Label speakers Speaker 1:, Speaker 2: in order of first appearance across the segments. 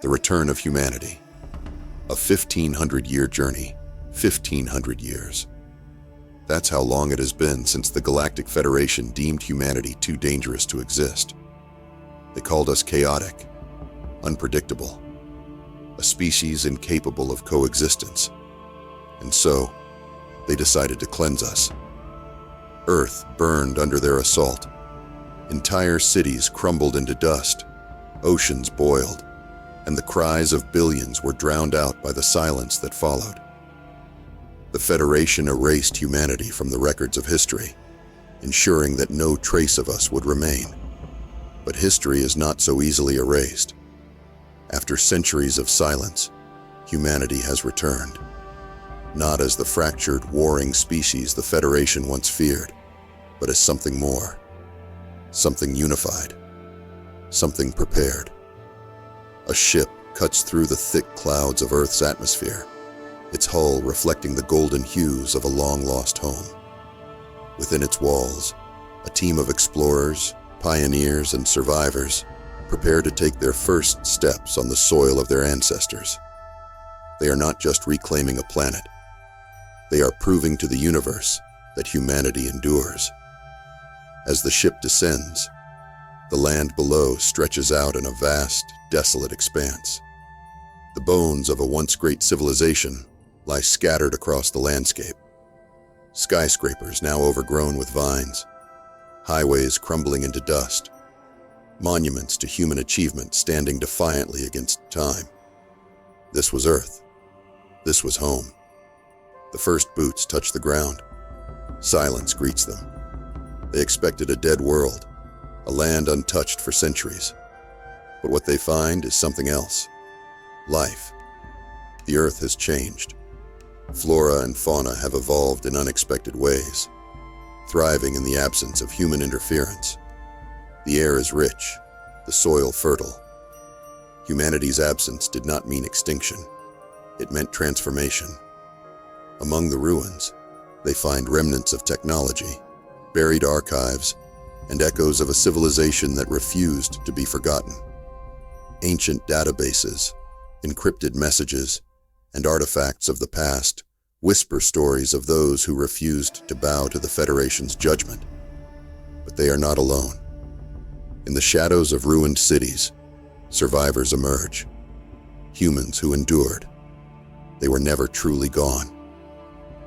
Speaker 1: The return of humanity. A 1,500-year journey. 1,500 years. That's how long it has been since the Galactic Federation deemed humanity too dangerous to exist. They called us chaotic, unpredictable, a species incapable of coexistence. And so, they decided to cleanse us. Earth burned under their assault. Entire cities crumbled into dust. Oceans boiled, and the cries of billions were drowned out by the silence that followed. The Federation erased humanity from the records of history, ensuring that no trace of us would remain. But history is not so easily erased. After centuries of silence, humanity has returned. Not as the fractured, warring species the Federation once feared, but as something more. Something unified. Something prepared. A ship cuts through the thick clouds of Earth's atmosphere, its hull reflecting the golden hues of a long-lost home. Within its walls, a team of explorers, pioneers, and survivors prepare to take their first steps on the soil of their ancestors. They are not just reclaiming a planet. They are proving to the universe that humanity endures. As the ship descends, the land below stretches out in a vast, desolate expanse. The bones of a once great civilization lie scattered across the landscape. Skyscrapers now overgrown with vines, highways crumbling into dust, monuments to human achievement standing defiantly against time. This was Earth. This was home. The first boots touch the ground. Silence greets them. They expected a dead world, a land untouched for centuries. But what they find is something else. Life. The Earth has changed. Flora and fauna have evolved in unexpected ways, thriving in the absence of human interference. The air is rich, the soil fertile. Humanity's absence did not mean extinction. It meant transformation. Among the ruins, they find remnants of technology, buried archives, and echoes of a civilization that refused to be forgotten. Ancient databases, encrypted messages, and artifacts of the past whisper stories of those who refused to bow to the Federation's judgment. But they are not alone. In the shadows of ruined cities, survivors emerge. Humans who endured. They were never truly gone.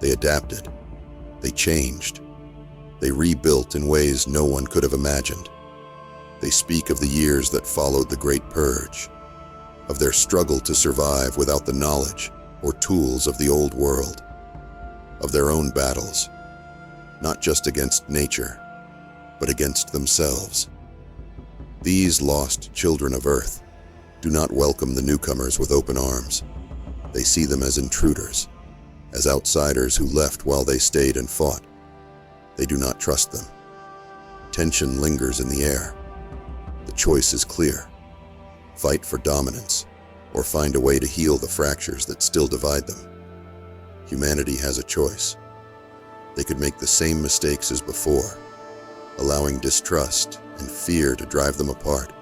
Speaker 1: They adapted. They changed. They rebuilt in ways no one could have imagined. They speak of the years that followed the Great Purge, of their struggle to survive without the knowledge or tools of the old world, of their own battles, not just against nature, but against themselves. These lost children of Earth do not welcome the newcomers with open arms. They see them as intruders, as outsiders who left while they stayed and fought. They do not trust them. Tension lingers in the air. The choice is clear. Fight for dominance, or find a way to heal the fractures that still divide them. Humanity has a choice. They could make the same mistakes as before, allowing distrust and fear to drive them apart.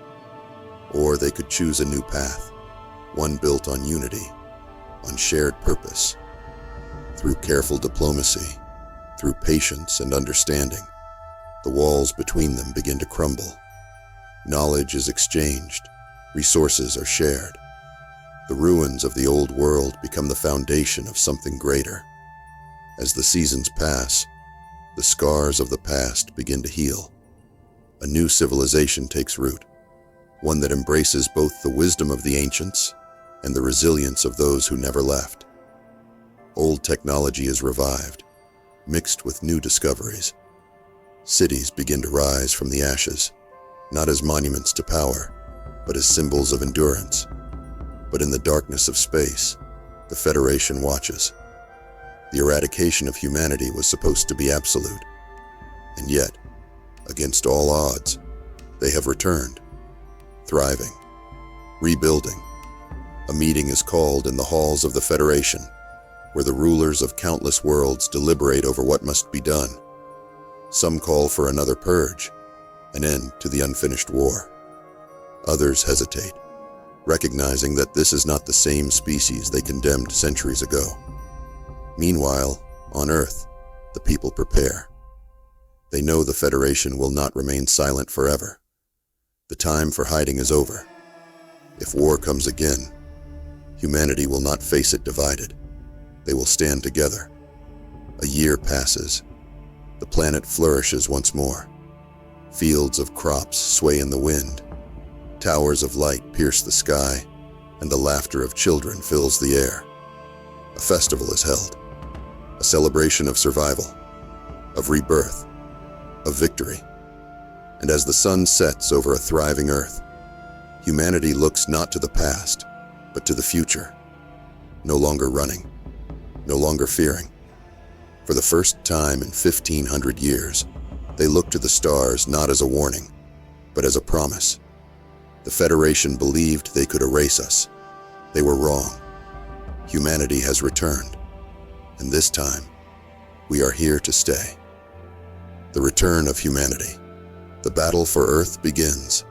Speaker 1: Or they could choose a new path, one built on unity, on shared purpose. Through careful diplomacy, through patience and understanding, the walls between them begin to crumble. Knowledge is exchanged, resources are shared. The ruins of the old world become the foundation of something greater. As the seasons pass, the scars of the past begin to heal. A new civilization takes root, one that embraces both the wisdom of the ancients and the resilience of those who never left. Old technology is revived, mixed with new discoveries. Cities begin to rise from the ashes, not as monuments to power, but as symbols of endurance. But in the darkness of space, the Federation watches. The eradication of humanity was supposed to be absolute. And yet, against all odds, they have returned, thriving, rebuilding. A meeting is called in the halls of the Federation, where the rulers of countless worlds deliberate over what must be done. Some call for another purge, an end to the unfinished war. Others hesitate, recognizing that this is not the same species they condemned centuries ago. Meanwhile, on Earth, the people prepare. They know the Federation will not remain silent forever. The time for hiding is over. If war comes again, humanity will not face it divided. They will stand together. A year passes. The planet flourishes once more. Fields of crops sway in the wind. Towers of light pierce the sky, and the laughter of children fills the air. A festival is held. A celebration of survival, of rebirth, of victory. And as the sun sets over a thriving Earth, humanity looks not to the past, but to the future. No longer running, no longer fearing. For the first time in 1,500 years, they look to the stars not as a warning, but as a promise. The Federation believed they could erase us. They were wrong. Humanity has returned, and this time, we are here to stay. The return of humanity. The battle for Earth begins.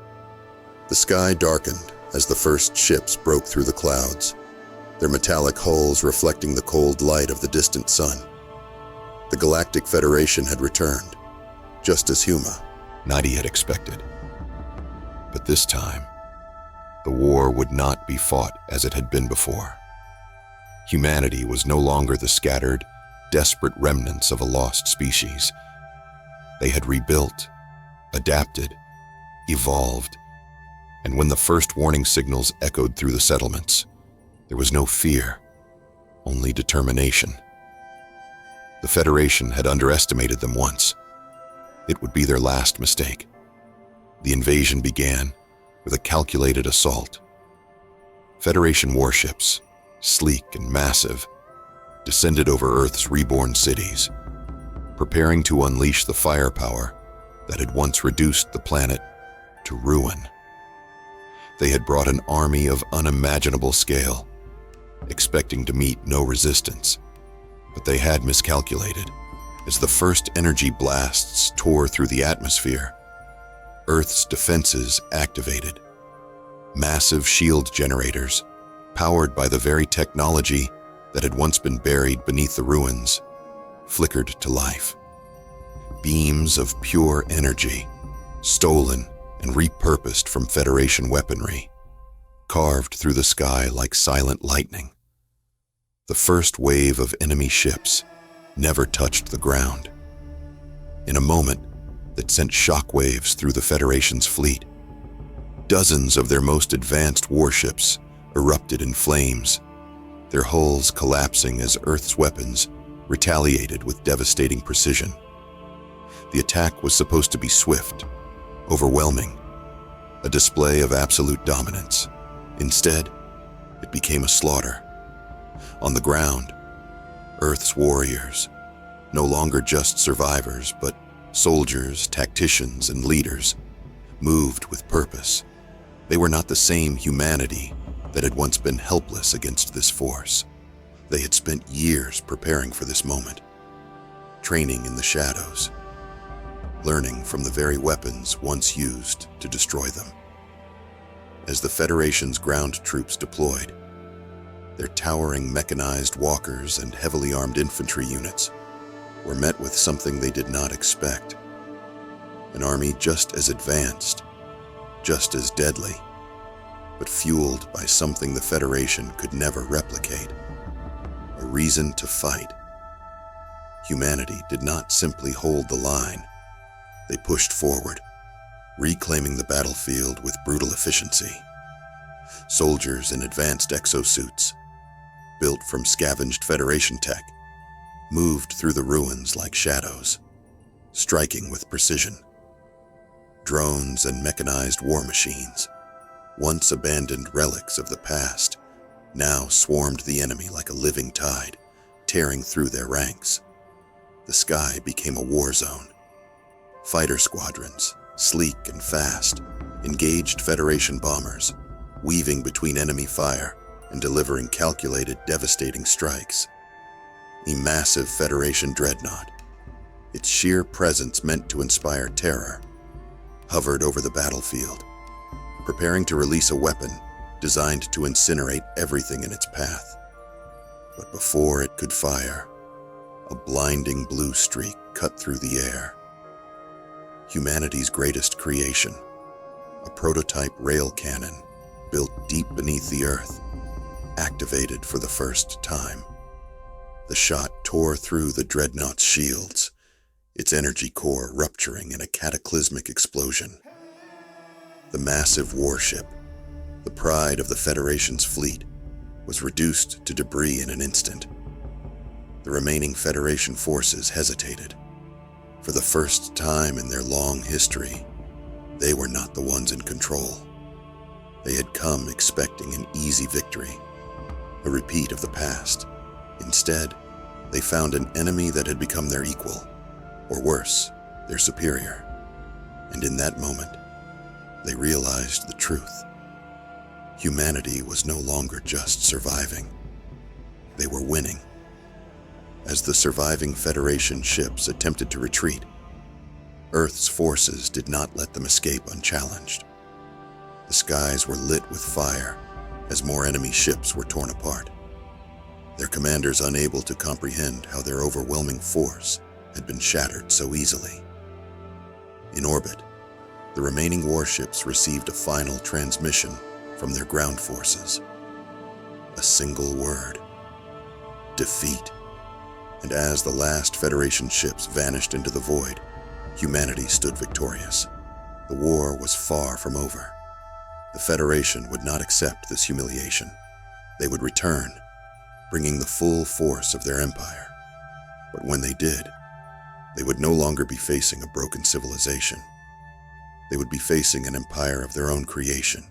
Speaker 1: The sky darkened as the first ships broke through the clouds, their metallic hulls reflecting the cold light of the distant sun. The Galactic Federation had returned, just as Nadi had expected. But this time, the war would not be fought as it had been before. Humanity was no longer the scattered, desperate remnants of a lost species. They had rebuilt, adapted, evolved, and when the first warning signals echoed through the settlements, there was no fear, only determination. The Federation had underestimated them once. It would be their last mistake. The invasion began with a calculated assault. Federation warships, sleek and massive, descended over Earth's reborn cities, preparing to unleash the firepower that had once reduced the planet to ruin. They had brought an army of unimaginable scale, expecting to meet no resistance, but they had miscalculated. As the first energy blasts tore through the atmosphere, Earth's defenses activated. Massive shield generators, powered by the very technology that had once been buried beneath the ruins, flickered to life. Beams of pure energy, stolen and repurposed from Federation weaponry, carved through the sky like silent lightning. The first wave of enemy ships never touched the ground. In a moment that sent shockwaves through the Federation's fleet, dozens of their most advanced warships erupted in flames, their hulls collapsing as Earth's weapons retaliated with devastating precision. The attack was supposed to be swift, overwhelming, a display of absolute dominance. Instead, it became a slaughter. On the ground, Earth's warriors, no longer just survivors, but soldiers, tacticians, and leaders, moved with purpose. They were not the same humanity that had once been helpless against this force. They had spent years preparing for this moment, training in the shadows, learning from the very weapons once used to destroy them. As the Federation's ground troops deployed, their towering mechanized walkers and heavily armed infantry units were met with something they did not expect. An army just as advanced, just as deadly, but fueled by something the Federation could never replicate: a reason to fight. Humanity did not simply hold the line. They pushed forward, reclaiming the battlefield with brutal efficiency. Soldiers in advanced exosuits, built from scavenged Federation tech, moved through the ruins like shadows, striking with precision. Drones and mechanized war machines, once abandoned relics of the past, now swarmed the enemy like a living tide, tearing through their ranks. The sky became a war zone. Fighter squadrons, sleek and fast, engaged Federation bombers, weaving between enemy fire and delivering calculated, devastating strikes. A massive Federation dreadnought, its sheer presence meant to inspire terror, hovered over the battlefield, preparing to release a weapon designed to incinerate everything in its path. But before it could fire, a blinding blue streak cut through the air. Humanity's greatest creation, a prototype rail cannon built deep beneath the Earth, activated for the first time. The shot tore through the dreadnought's shields, its energy core rupturing in a cataclysmic explosion. The massive warship, the pride of the Federation's fleet, was reduced to debris in an instant. The remaining Federation forces hesitated. For the first time in their long history, they were not the ones in control. They had come expecting an easy victory, a repeat of the past. Instead, they found an enemy that had become their equal, or worse, their superior. And in that moment, they realized the truth. Humanity was no longer just surviving. They were winning. As the surviving Federation ships attempted to retreat, Earth's forces did not let them escape unchallenged. The skies were lit with fire as more enemy ships were torn apart, their commanders unable to comprehend how their overwhelming force had been shattered so easily. In orbit, the remaining warships received a final transmission from their ground forces. A single word: defeat. And as the last Federation ships vanished into the void, humanity stood victorious. The war was far from over. The Federation would not accept this humiliation. They would return, bringing the full force of their empire. But when they did, they would no longer be facing a broken civilization. They would be facing an empire of their own creation.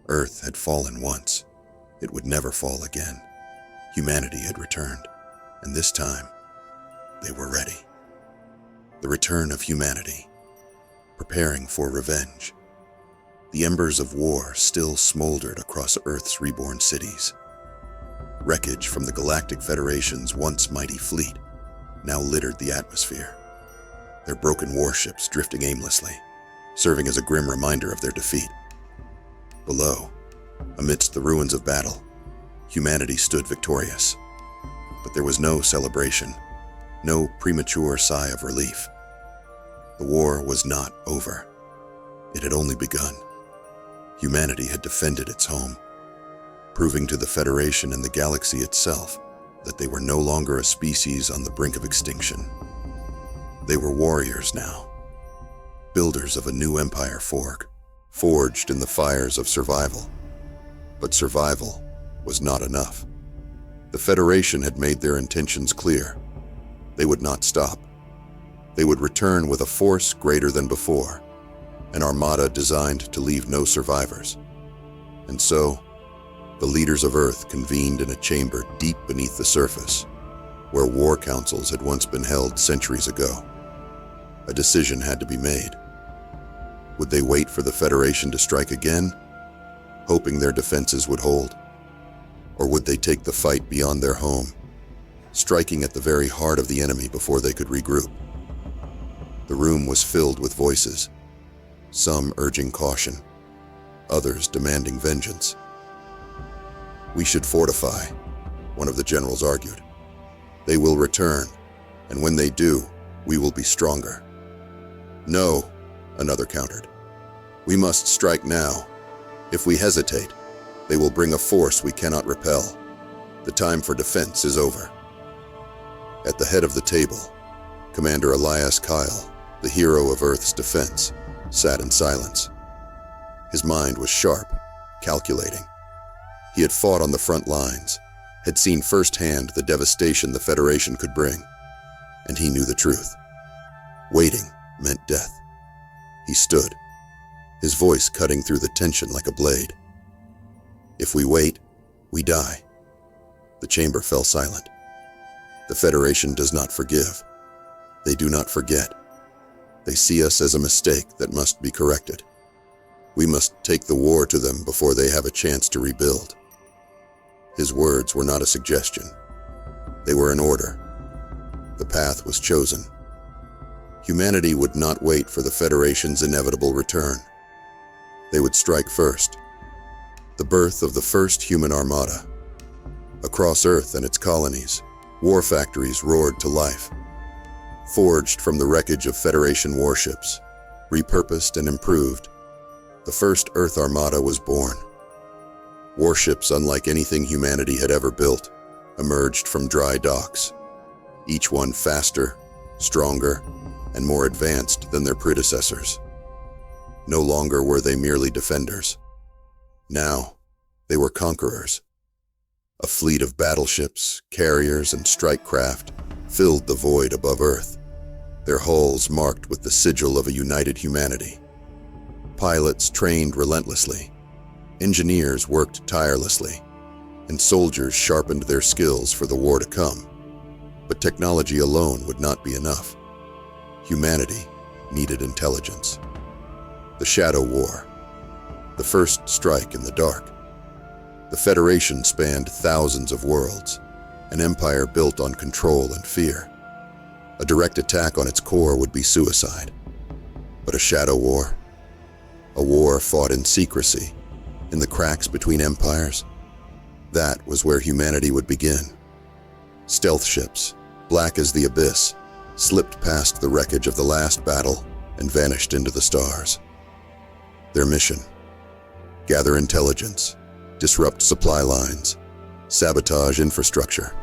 Speaker 1: Earth had fallen once. It would never fall again. Humanity had returned, and this time, they were ready. The return of humanity, preparing for revenge. The embers of war still smoldered across Earth's reborn cities. Wreckage from the Galactic Federation's once mighty fleet now littered the atmosphere, their broken warships drifting aimlessly, serving as a grim reminder of their defeat. Below, amidst the ruins of battle, humanity stood victorious. But there was no celebration, no premature sigh of relief. The war was not over. It had only begun. Humanity had defended its home, proving to the Federation and the galaxy itself that they were no longer a species on the brink of extinction. They were warriors now, builders of a new empire forged in the fires of survival. But survival was not enough. The Federation had made their intentions clear. They would not stop. They would return with a force greater than before, an armada designed to leave no survivors. And so, the leaders of Earth convened in a chamber deep beneath the surface, where war councils had once been held centuries ago. A decision had to be made. Would they wait for the Federation to strike again, hoping their defenses would hold? Or would they take the fight beyond their home, striking at the very heart of the enemy before they could regroup? The room was filled with voices, some urging caution, others demanding vengeance. "We should fortify," one of the generals argued. "They will return, and when they do, we will be stronger." "No," another countered. "We must strike now. If we hesitate, they will bring a force we cannot repel. The time for defense is over." At the head of the table, Commander Elias Kyle, the hero of Earth's defense, sat in silence. His mind was sharp, calculating. He had fought on the front lines, had seen firsthand the devastation the Federation could bring, and he knew the truth. Waiting meant death. He stood, his voice cutting through the tension like a blade. "If we wait, we die." The chamber fell silent. The Federation does not forgive. They do not forget. They see us as a mistake that must be corrected. We must take the war to them before they have a chance to rebuild. His words were not a suggestion. They were an order. The path was chosen. Humanity would not wait for the Federation's inevitable return. They would strike first. The birth of the first human armada. Across Earth and its colonies, war factories roared to life. Forged from the wreckage of Federation warships, repurposed and improved, the first Earth armada was born. Warships unlike anything humanity had ever built emerged from dry docks, each one faster, stronger, and more advanced than their predecessors. No longer were they merely defenders. Now, they were conquerors. A fleet of battleships, carriers, and strike craft filled the void above Earth, their hulls marked with the sigil of a united humanity. Pilots trained relentlessly, engineers worked tirelessly, and soldiers sharpened their skills for the war to come. But technology alone would not be enough. Humanity needed intelligence. The Shadow War, the first strike in the dark. The Federation spanned thousands of worlds, an empire built on control and fear. A direct attack on its core would be suicide. But a Shadow War? A war fought in secrecy, in the cracks between empires? That was where humanity would begin. Stealth ships, black as the abyss, slipped past the wreckage of the last battle and vanished into the stars. Their mission: gather intelligence, disrupt supply lines, sabotage infrastructure.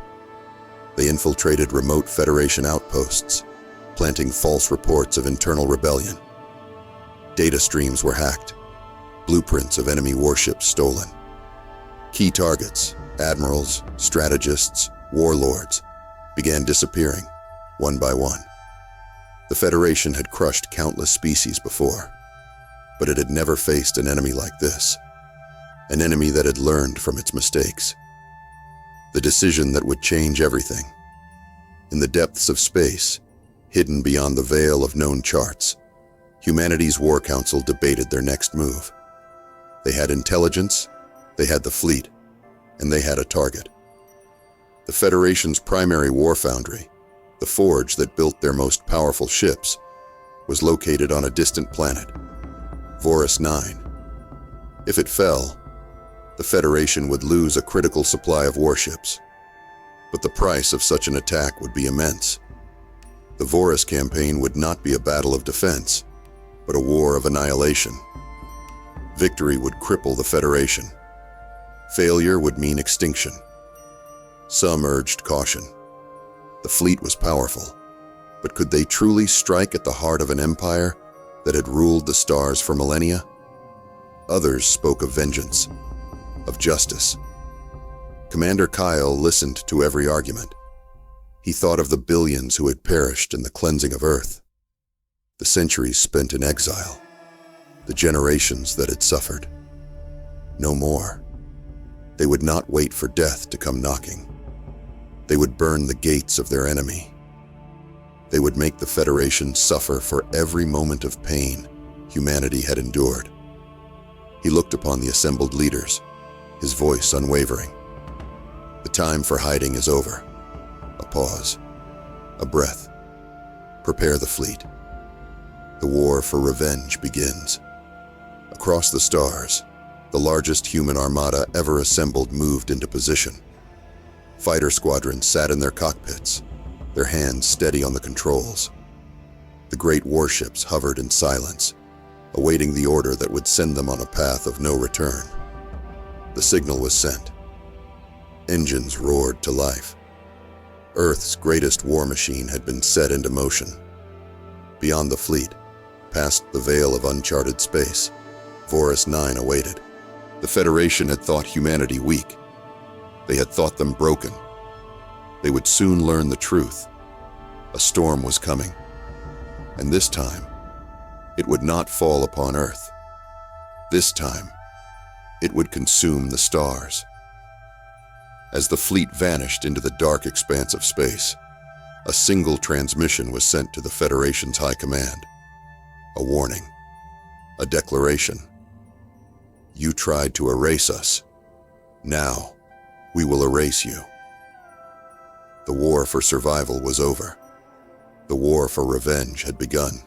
Speaker 1: They infiltrated remote Federation outposts, planting false reports of internal rebellion. Data streams were hacked, blueprints of enemy warships stolen. Key targets, admirals, strategists, warlords, began disappearing, one by one. The Federation had crushed countless species before, but it had never faced an enemy like this. An enemy that had learned from its mistakes. The decision that would change everything. In the depths of space, hidden beyond the veil of known charts, humanity's war council debated their next move. They had intelligence, they had the fleet, and they had a target. The Federation's primary war foundry, the forge that built their most powerful ships, was located on a distant planet, Vorus 9. If it fell, the Federation would lose a critical supply of warships. But the price of such an attack would be immense. The Vorus campaign would not be a battle of defense, but a war of annihilation. Victory would cripple the Federation. Failure would mean extinction. Some urged caution. The fleet was powerful, but could they truly strike at the heart of an empire that had ruled the stars for millennia? Others spoke of vengeance, of justice. Commander Kyle listened to every argument. He thought of the billions who had perished in the cleansing of Earth, the centuries spent in exile, the generations that had suffered. No more. They would not wait for death to come knocking. They would burn the gates of their enemy. They would make the Federation suffer for every moment of pain humanity had endured. He looked upon the assembled leaders, his voice unwavering. The time for hiding is over. A pause. A breath. Prepare the fleet. The war for revenge begins. Across the stars, the largest human armada ever assembled moved into position. Fighter squadrons sat in their cockpits, their hands steady on the controls. The great warships hovered in silence, awaiting the order that would send them on a path of no return. The signal was sent. Engines roared to life. Earth's greatest war machine had been set into motion. Beyond the fleet, past the veil of uncharted space, Vorus 9 awaited. The Federation had thought humanity weak. They had thought them broken. They would soon learn the truth. A storm was coming. And this time, it would not fall upon Earth. This time, it would consume the stars. As the fleet vanished into the dark expanse of space, a single transmission was sent to the Federation's high command. A warning. A declaration. You tried to erase us. Now, we will erase you. The war for survival was over. The war for revenge had begun.